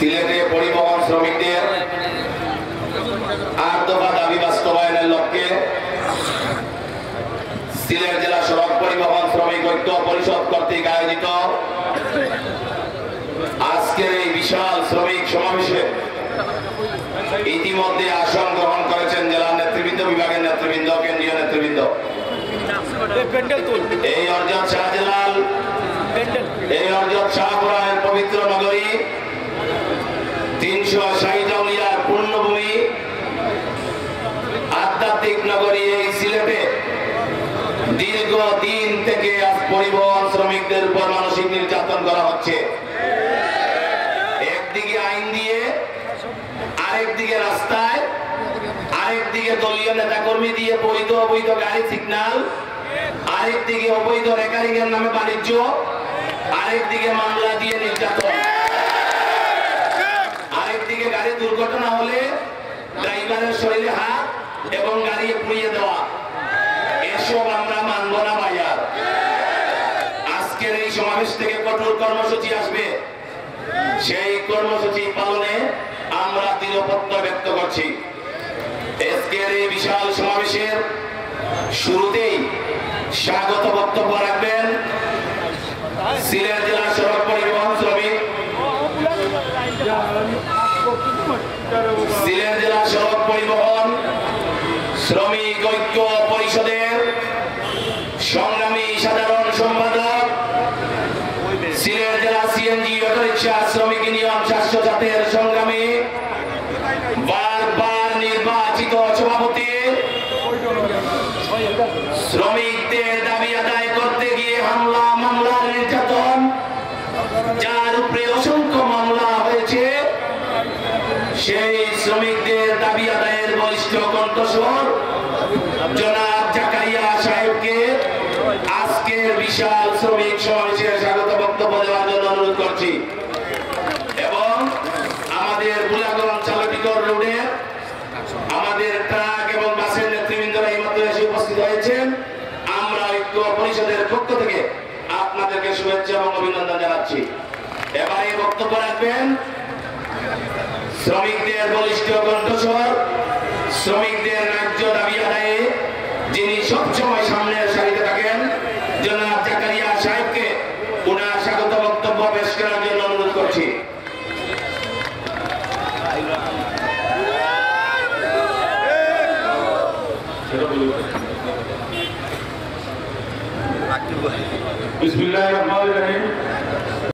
সিলেটে পরিবহন শ্রমিকদের ৮ দফা দাবি বাস্তবায়নের লক্ষ্যে সিলেট জেলা সড়ক পরিবহন শ্রমিক ঐক্য পরিষদ কর্তৃক আয়োজিত আজকের এই বিশাল শ্রমিক সমাবেশে ইতিমধ্যে আসন গ্রহণ করেছেন জেলার নেতৃবৃন্দ, বিভাগের নেতৃবৃন্দ, কেন্দ্রীয় নেতৃবৃন্দ। এই অর্জত শাহজালাল, এই অর্জত শাহপুরানের পবিত্র নগরী, ৩৬০ আউলিয়ার পূর্ণভূমি, আধ্যাত্মিক নগরী এই সিলেটে দীর্ঘদিন থেকে পরিবহন শ্রমিকদের উপর মানসিক নির্যাতন করা হচ্ছে। একদিকে আইন দিয়ে, আরেকদিকে রাস্তায়, আরেকদিকে দলীয় নেতাকর্মী দিয়ে বৈধ অবৈধ গাড়ি সিগন্যাল, আরেকদিকে অবৈধ রেকারিংয়ের নামে বাণিজ্য, আরেকদিকে মামলা দিয়ে নির্যাতন, আরেকদিকে গাড়ি দুর্ঘটনা হলে ড্রাইভারের শরীরে হাত এবং গাড়ি পুড়িয়ে দেওয়া। এসব আমরা মানব না ভাইয়ার। আজকের এই সমাবেশ থেকে কঠোর কর্মসূচি আসবে, সেই কর্মসূচি পালনে আমরা দৃঢ় প্রত্যয় ব্যক্ত করছি। আজকের এই বিশাল সমাবেশের শুরুতেই স্বাগত বক্তব্য রাখবেন সিলেট জেলা সড়ক পরিবহন শ্রমিক, সিলেট জেলা সড়ক পরিবহন শ্রমিক ঐক্য পরিষদের সংগ্রামী সাধারণ সম্পাদক, সিলেট জেলা সিএনজি অটোরিকশা শ্রমিক ইউনিয়ন স্বাস্থ্যসাথীর সংগ্রামী বারবার নির্বাচিত সভাপতি, শ্রমিকদের দাবি আদায় করতে গিয়ে হামলা, মামলা, নির্যাতন, যার উপরে অসংখ্য মামলা হয়েছে, সেই শ্রমিকদের দাবি আদায়ের বলিষ্ঠ কণ্ঠস্বর জনাব জাকারিয়া সাহেবকে আজকের বিশাল শ্রমিক সমাবেশে স্বাগত বক্তব্য দেওয়ার জন্য অনুরোধ করছি। এবং আমাদের বুলাগঞ্জ চালকিকর রোডে আমাদের ট্রাক এবং বাসের নেতৃবৃন্দরা এই মাত্র এসে উপস্থিত হয়েছেন। আমরা ঐক্য পরিষদের পক্ষ থেকে আপনাদেরকে শুভেচ্ছা এবং অভিনন্দন জানাচ্ছি। এবারে বক্তব্য রাখবেন শ্রমিকদের বলিষ্ঠ কণ্ঠস্বর, শ্রমিকদের ন্যায্য দাবি আদায়ে যিনি সবসময় সামনে